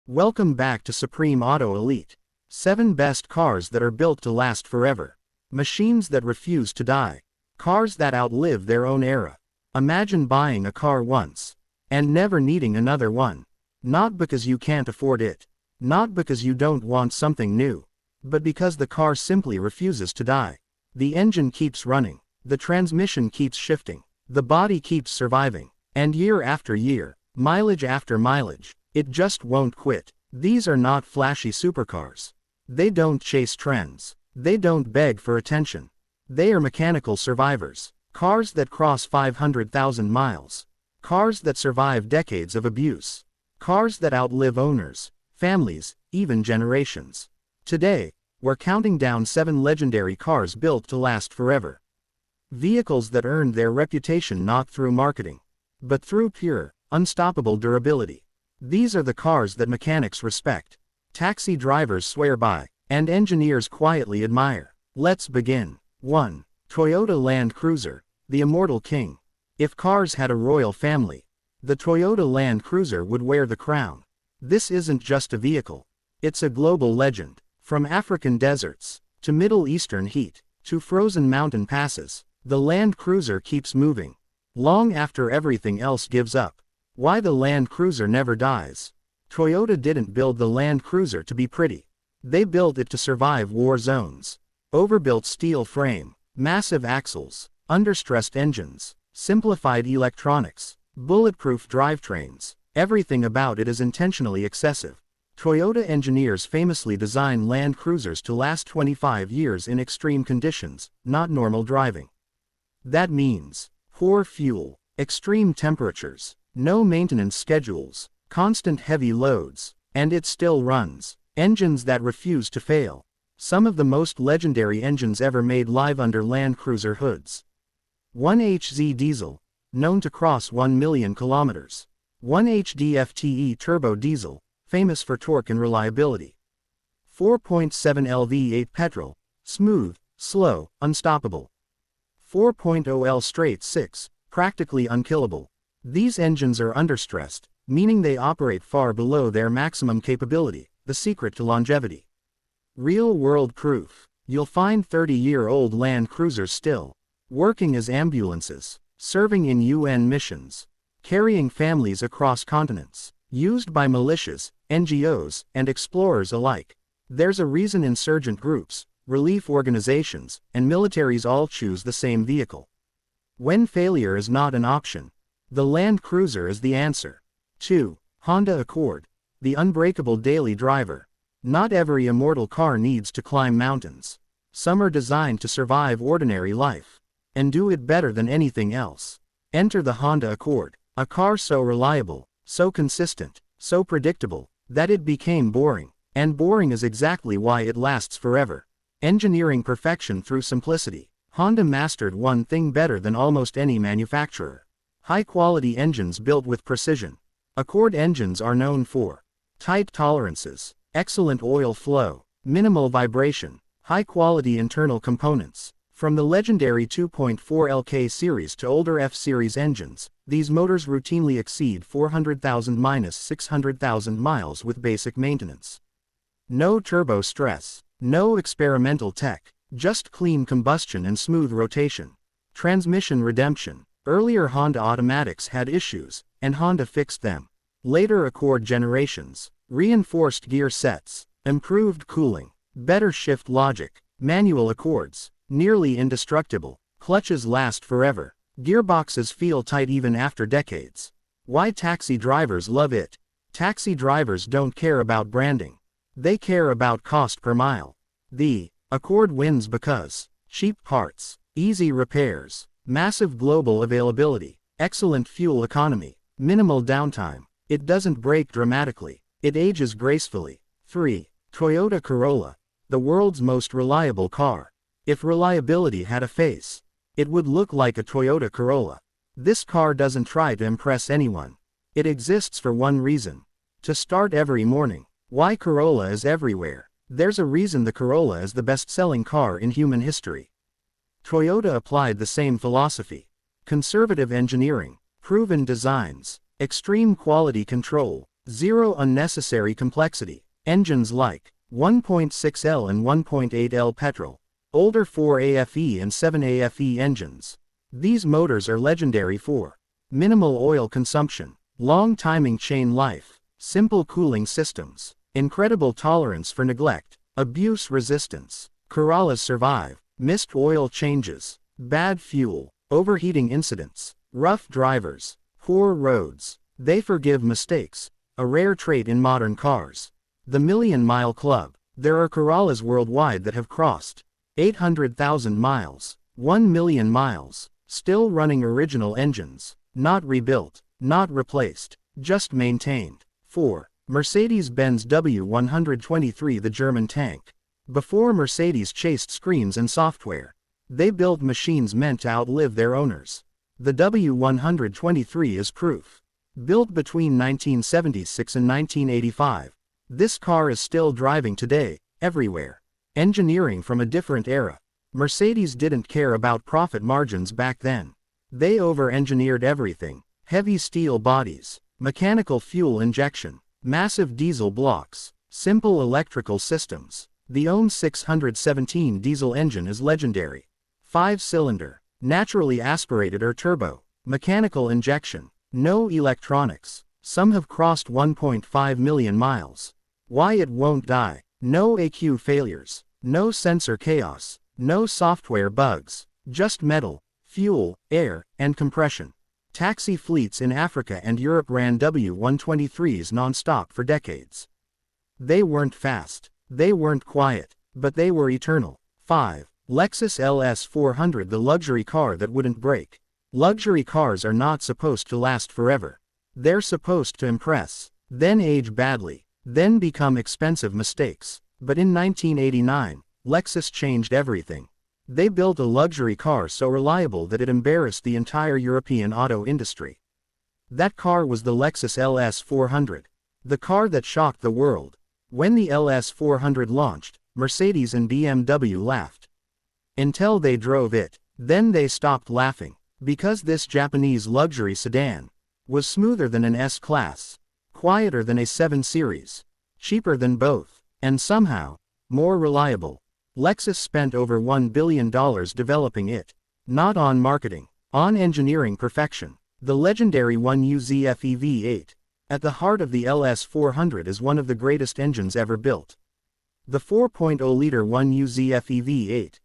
Welcome back to Supreme Auto Elite. 7 best cars that are built to last forever. Machines that refuse to die. Cars that outlive their own era. Imagine buying a car once and never needing another one. Not because you can't afford it. Not because you don't want something new. But because the car simply refuses to die. The engine keeps running. The transmission keeps shifting. The body keeps surviving. And year after year, mileage after mileage, it just won't quit. These are not flashy supercars. They don't chase trends. They don't beg for attention. They are mechanical survivors. Cars that cross 500,000 miles. Cars that survive decades of abuse. Cars that outlive owners, families, even generations. Today, we're counting down 7 legendary cars built to last forever. Vehicles that earned their reputation not through marketing, but through pure, unstoppable durability. These are the cars that mechanics respect, taxi drivers swear by, and engineers quietly admire. Let's begin. 1. Toyota Land Cruiser, the Immortal King. If cars had a royal family, the Toyota Land Cruiser would wear the crown. This isn't just a vehicle. It's a global legend. From African deserts, to Middle Eastern heat, to frozen mountain passes, the Land Cruiser keeps moving. Long after everything else gives up. Why the Land Cruiser never dies. Toyota didn't build the Land Cruiser to be pretty. They built it to survive war zones. Overbuilt steel frame, massive axles, understressed engines, simplified electronics, bulletproof drivetrains. Everything about it is intentionally excessive. Toyota engineers famously design Land Cruisers to last 25 years in extreme conditions, not normal driving. That means poor fuel, extreme temperatures, no maintenance schedules, constant heavy loads, and it still runs. Engines that refuse to fail. Some of the most legendary engines ever made live under Land Cruiser hoods. 1HZ diesel, known to cross 1 million kilometers. 1HDFTE turbo diesel, famous for torque and reliability. 4.7 L V8 petrol, smooth, slow, unstoppable. 4.0 L straight 6, practically unkillable. These engines are understressed, meaning they operate far below their maximum capability, the secret to longevity. Real-world proof. You'll find 30-year-old Land Cruisers still working as ambulances, serving in UN missions, carrying families across continents, used by militias, NGOs, and explorers alike. There's a reason insurgent groups, relief organizations, and militaries all choose the same vehicle. When failure is not an option, the Land Cruiser is the answer. 2. Honda Accord, the unbreakable daily driver. Not every immortal car needs to climb mountains. Some are designed to survive ordinary life, and do it better than anything else. Enter the Honda Accord, a car so reliable, so consistent, so predictable, that it became boring. And boring is exactly why it lasts forever. Engineering perfection through simplicity. Honda mastered one thing better than almost any manufacturer. High-quality engines built with precision. Accord engines are known for tight tolerances, excellent oil flow, minimal vibration, high-quality internal components. From the legendary 2.4 LK series to older F-series engines, these motors routinely exceed 400,000–600,000 miles with basic maintenance. No turbo stress, no experimental tech, just clean combustion and smooth rotation. Transmission redemption. Earlier Honda automatics had issues, and Honda fixed them. Later Accord generations, reinforced gear sets, improved cooling, better shift logic, manual Accords, nearly indestructible, clutches last forever, gearboxes feel tight even after decades. Why taxi drivers love it? Taxi drivers don't care about branding. They care about cost per mile. The Accord wins because cheap parts, easy repairs, massive global availability, excellent fuel economy, minimal downtime. It doesn't break dramatically. It ages gracefully. 3. Toyota Corolla, the world's most reliable car. If reliability had a face, it would look like a Toyota Corolla. This car doesn't try to impress anyone. It exists for one reason: to start every morning. Why Corolla is everywhere? There's a reason the Corolla is the best-selling car in human history. Toyota applied the same philosophy. Conservative engineering, proven designs, extreme quality control, Zero unnecessary complexity. Engines like 1.6L and 1.8L petrol. Older 4AFE and 7AFE engines. These motors are legendary for minimal oil consumption, long timing chain life, simple cooling systems, incredible tolerance for neglect, abuse resistance. Corollas survive missed oil changes, bad fuel, overheating incidents, rough drivers, poor roads. They forgive mistakes, a rare trait in modern cars. The Million Mile Club. There are Corollas worldwide that have crossed 800,000 miles, 1 million miles, still running original engines, not rebuilt, not replaced, just maintained. 4. Mercedes-Benz W123, the German tank. Before Mercedes chased screens and software, they built machines meant to outlive their owners. The W123 is proof. Built between 1976 and 1985, this car is still driving today, everywhere. Engineering from a different era. Mercedes didn't care about profit margins back then. They over-engineered everything. Heavy steel bodies, mechanical fuel injection, massive diesel blocks, simple electrical systems. The own 617 diesel engine is legendary. 5-cylinder, naturally aspirated or turbo, mechanical injection, no electronics. Some have crossed 1.5 million miles. Why it won't die? No AQ failures, no sensor chaos, no software bugs, just metal, fuel, air, and compression. Taxi fleets in Africa and Europe ran W123s non-stop for decades. They weren't fast. They weren't quiet, but they were eternal. 5. Lexus LS400, the luxury car that wouldn't break. Luxury cars are not supposed to last forever. They're supposed to impress, then age badly, then become expensive mistakes. But in 1989, Lexus changed everything. They built a luxury car so reliable that it embarrassed the entire European auto industry. That car was the Lexus LS400. The car that shocked the world. When the LS400 launched, Mercedes and BMW laughed. Until they drove it. Then they stopped laughing. Because this Japanese luxury sedan was smoother than an S-Class, quieter than a 7 Series, cheaper than both, and somehow, more reliable. Lexus spent over $1 billion developing it. Not on marketing, on engineering perfection. The legendary 1UZ FEV8. At the heart of the LS400 is one of the greatest engines ever built. The 4.0-liter 1UZ FEV8.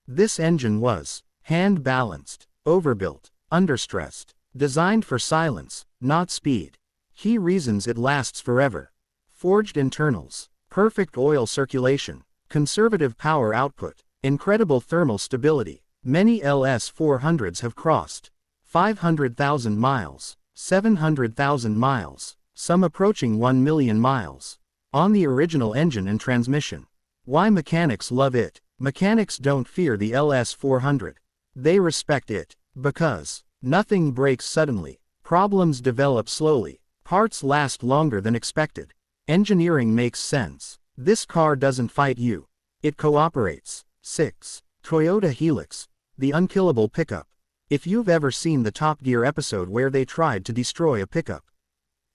This engine was hand-balanced, overbuilt, understressed, designed for silence, not speed. Key reasons it lasts forever. Forged internals, perfect oil circulation, conservative power output, incredible thermal stability. Many LS400s have crossed 500,000 miles. 700,000 miles, some approaching 1 million miles, on the original engine and transmission. Why mechanics love it? Mechanics don't fear the LS400. They respect it. Because nothing breaks suddenly, problems develop slowly, parts last longer than expected. Engineering makes sense. This car doesn't fight you. It cooperates. 6. Toyota Helix, the unkillable pickup. If you've ever seen the Top Gear episode where they tried to destroy a pickup,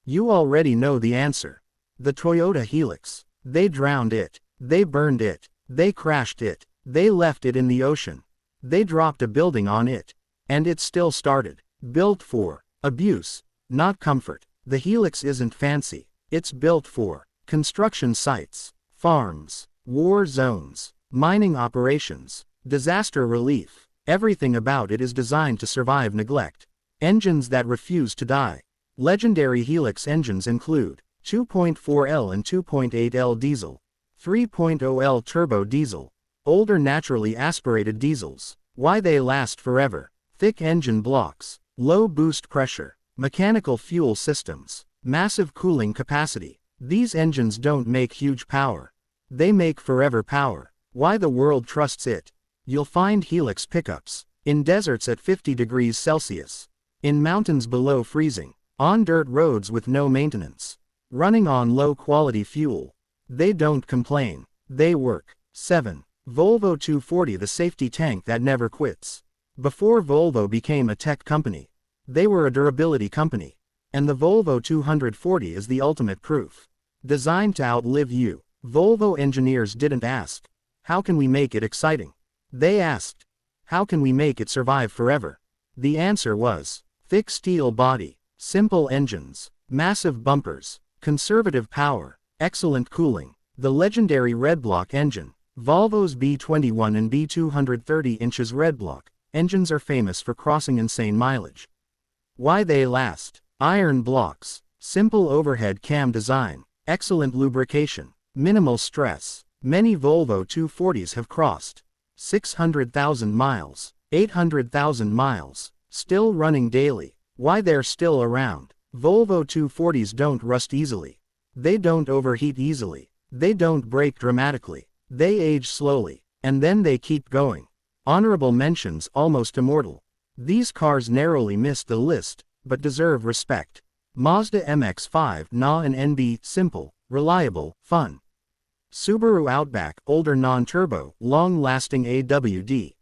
you already know the answer. The Toyota Helix. They drowned it. They burned it. They crashed it. They left it in the ocean. They dropped a building on it. And it still started. Built for abuse, not comfort. The Helix isn't fancy. It's built for construction sites, farms, war zones, mining operations, disaster relief. Everything about it is designed to survive neglect. Engines that refuse to die. Legendary Helix engines include 2.4L and 2.8L diesel, 3.0L turbo diesel, older naturally aspirated diesels. Why they last forever. Thick engine blocks, low boost pressure, mechanical fuel systems, massive cooling capacity. These engines don't make huge power. They make forever power. Why the world trusts it. You'll find Helix pickups in deserts at 50 degrees Celsius, in mountains below freezing, on dirt roads with no maintenance, running on low-quality fuel. They don't complain. They work. 7. Volvo 240, the safety tank that never quits. Before Volvo became a tech company, they were a durability company. And the Volvo 240 is the ultimate proof. Designed to outlive you, Volvo engineers didn't ask, how can we make it exciting? They asked, how can we make it survive forever? The answer was, thick steel body, simple engines, massive bumpers, conservative power, excellent cooling. The legendary red block engine, Volvo's B21 and B230 inches red block engines are famous for crossing insane mileage. Why they last? Iron blocks, simple overhead cam design, excellent lubrication, minimal stress. Many Volvo 240s have crossed 600,000 miles, 800,000 miles, still running daily. Why they're still around? Volvo 240s don't rust easily. They don't overheat easily. They don't break dramatically. They age slowly, and then they keep going. Honorable mentions: almost immortal. These cars narrowly missed the list, but deserve respect. Mazda MX-5 NA and NB, simple, reliable, fun. Subaru Outback, older non-turbo, long-lasting AWD.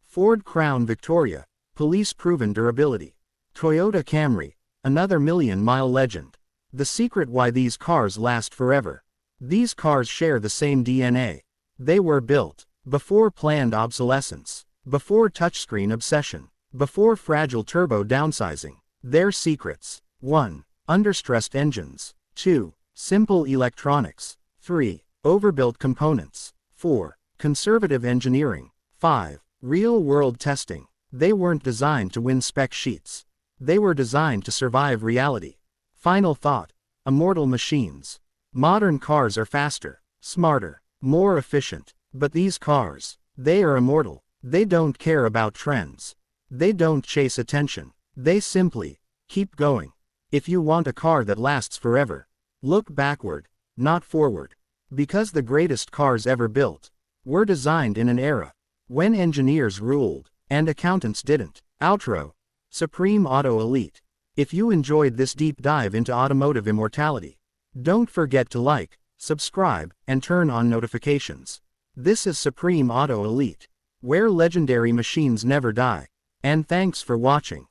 Ford Crown Victoria, police-proven durability. Toyota Camry, another million-mile legend. The secret why these cars last forever. These cars share the same DNA. They were built before planned obsolescence, before touchscreen obsession, before fragile turbo downsizing. Their secrets: 1. Understressed engines. 2. Simple electronics. 3. Overbuilt components. 4. Conservative engineering. 5. Real-world testing. They weren't designed to win spec sheets. They were designed to survive reality. Final thought: immortal machines. Modern cars are faster, smarter, more efficient. But these cars, they are immortal. They don't care about trends. They don't chase attention. They simply keep going. If you want a car that lasts forever, look backward, not forward. Because the greatest cars ever built were designed in an era when engineers ruled and accountants didn't. Outro. Supreme Auto Elite. If you enjoyed this deep dive into automotive immortality, don't forget to like, subscribe, and turn on notifications. This is Supreme Auto Elite, where legendary machines never die. And thanks for watching.